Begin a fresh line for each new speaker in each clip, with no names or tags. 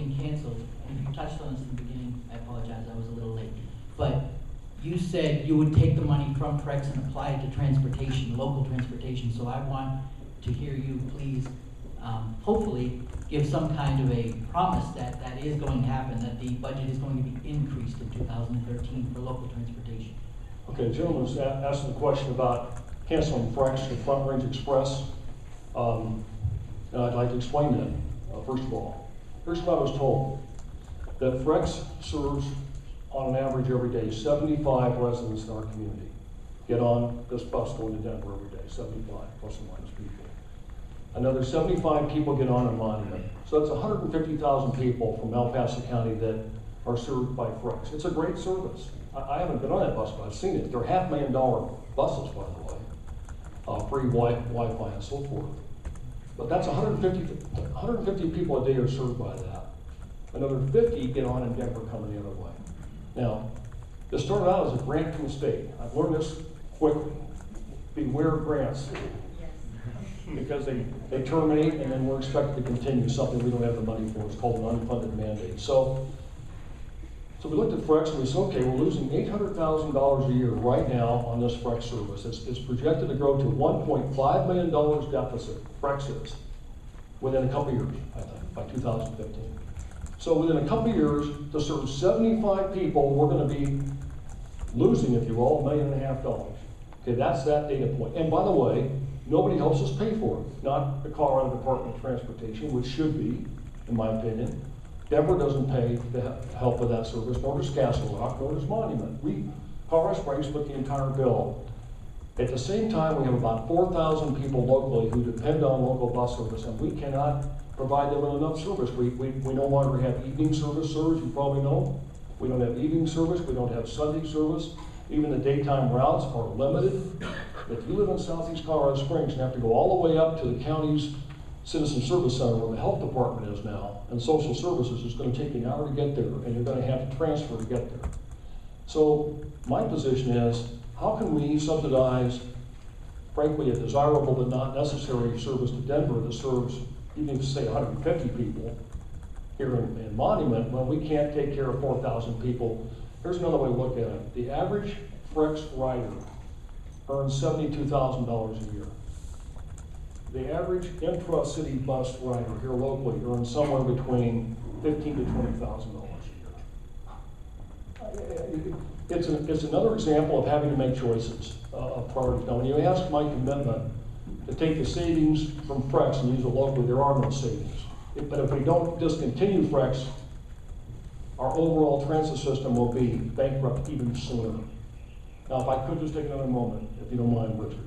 getting canceled, and you touched on this in the beginning, I apologize, I was a little late, but you said you would take the money from Trex and apply it to transportation, local transportation, so I want to hear you please, hopefully, give some kind of a promise that that is going to happen, that the budget is going to be increased in 2013 for local transportation.
Okay, the gentleman was asking a question about canceling Frex and Front Range Express. And I'd like to explain that, first of all. Here's what I was told, that Frex serves on an average every day 75 residents in our community. Get on this bus going to Denver every day, 75 plus or minus people. Another 75 people get on in Monument. So that's 150,000 people from El Paso County that are served by Frex. It's a great service. I haven't been on that bus, but I've seen it. They're $500,000 buses, by the way, free Wi-Fi and so forth. But that's 150 people a day are served by that. Another 50 get on in Denver coming the other way. Now, this started out as a grant from the state. I've learned this quickly. Beware of grants. Because they terminate and then we're expected to continue something we don't have the money for. It's called an unfunded mandate. So we looked at Frex and we said, okay, we're losing $800,000 a year right now on this Frex service. It's projected to grow to $1.5 million deficit, Frex is, within a couple years, I think, by 2015. So within a couple years, to serve 75 people, we're going to be losing, if you will, $1.5 million. Okay, that's that data point. And by the way, nobody helps us pay for it, not the Colorado Department of Transportation, which should be, in my opinion. Denver doesn't pay to help with that service, nor does Castle Rock, nor does Monument. Colorado Springs split the entire bill. At the same time, we have about 4,000 people locally who depend on local bus service, and we cannot provide them with enough service. We no longer have evening service, sirs, you probably know. We don't have evening service, we don't have Sunday service. Even the daytime routes are limited. If you live in southeast Colorado Springs and have to go all the way up to the county's Citizen Service Center where the health department is now, and social services, is going to take you an hour to get there, and you're going to have to transfer to get there. So my position is, how can we subsidize, frankly, a desirable but not necessary service to Denver that serves, even if say 150 people here in Monument, when we can't take care of 4,000 people? Here's another way to look at it. The average Frex rider earns $72,000 a year. The average intra-city bus rider here locally earns somewhere between $15,000 to $20,000 a year. It's another example of having to make choices of priorities. Now, when you ask my commitment to take the savings from Frex and use it locally, there are no savings. But if we don't discontinue Frex, our overall transit system will be bankrupt even sooner. Now, if I could just take another moment, if you don't mind, Richard.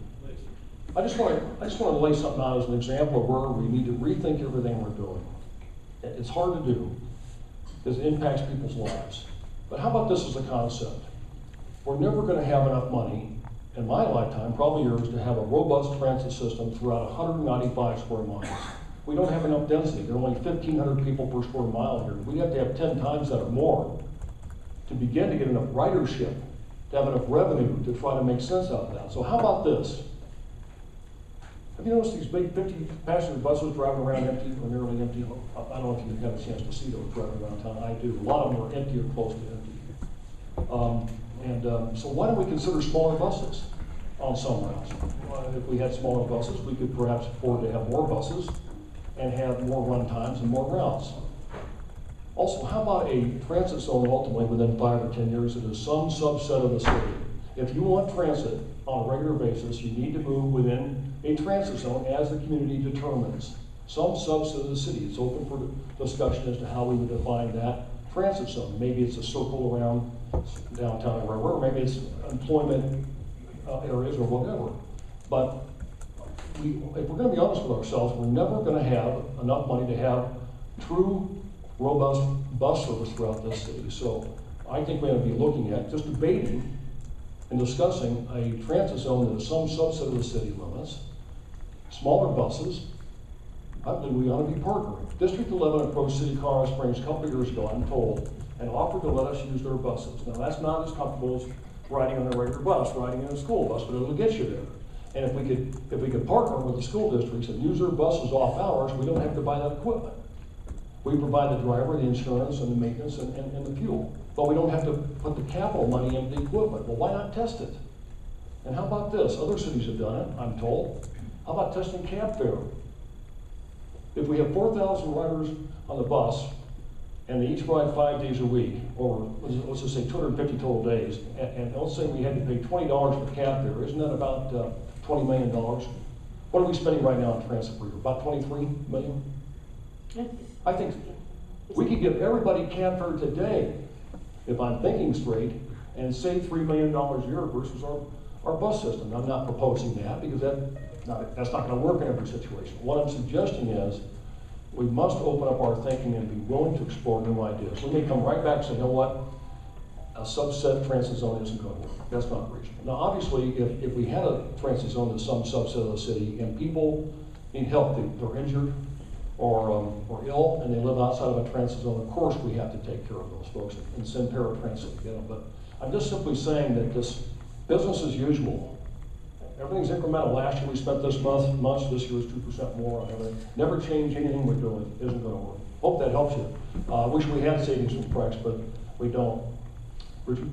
I just want to lay something out as an example of where we need to rethink everything we're doing. It's hard to do because it impacts people's lives. But how about this as a concept? We're never going to have enough money in my lifetime, probably yours, to have a robust transit system throughout 195 square miles. We don't have enough density. There are only 1,500 people per square mile here. We have to have 10 times that or more to begin to get enough ridership, to have enough revenue to try to make sense out of that. So how about this? Have you noticed these big 50-passenger buses driving around empty or nearly empty? I don't know if you've had a chance to see those driving around town. I do. A lot of them are empty or close to empty. So why don't we consider smaller buses on some routes? If we had smaller buses, we could perhaps afford to have more buses and have more run times and more routes. Also, how about a transit zone ultimately within 5 or 10 years that is some subset of the city? If you want transit on a regular basis, you need to move within a transit zone as the community determines. Some subset of the city. It's open for discussion as to how we would define that transit zone. Maybe it's a circle around downtown or wherever, maybe it's employment areas or whatever. But if we're going to be honest with ourselves, we're never going to have enough money to have true, robust bus service throughout this city. So I think we ought to be looking at, just debating and discussing a transit zone that is some subset of the city limits, smaller buses. I believe we ought to be partnering. District 11 approached City of Colorado Springs a couple of years ago, I'm told, and offered to let us use their buses. Now that's not as comfortable as riding on a regular bus, riding in a school bus, but it'll get you there. And if we could partner with the school districts and use their buses off hours, we don't have to buy that equipment. We provide the driver, the insurance, and the maintenance, and the fuel. But we don't have to put the capital money into the equipment. Well, why not test it? And how about this? Other cities have done it, I'm told. How about testing cab fare? If we have 4,000 riders on the bus, and they each ride 5 days a week, or let's just say 250 total days, and let's say we had to pay $20 for cab fare, isn't that about $20 million? What are we spending right now on transit for you? About 23 million? I think we could give everybody cab fare today, if I'm thinking straight, and save $3 million a year versus our bus system. I'm not proposing that because that's not going to work in every situation. What I'm suggesting is we must open up our thinking and be willing to explore new ideas. We may come right back and say, you know what, a subset transit zone isn't going to work. That's not reasonable. Now, obviously, if we had a transit zone in some subset of the city and people need help, they're injured or ill, and they live outside of a transit zone, of course we have to take care of those folks and send paratransit to get them. But I'm just simply saying that this business as usual. Everything's incremental. Last year we spent this much. This year is 2% more on everything. Never change anything we're doing. Isn't going to work. Hope that helps you. Wish we had savings from Prex, but we don't. Richard?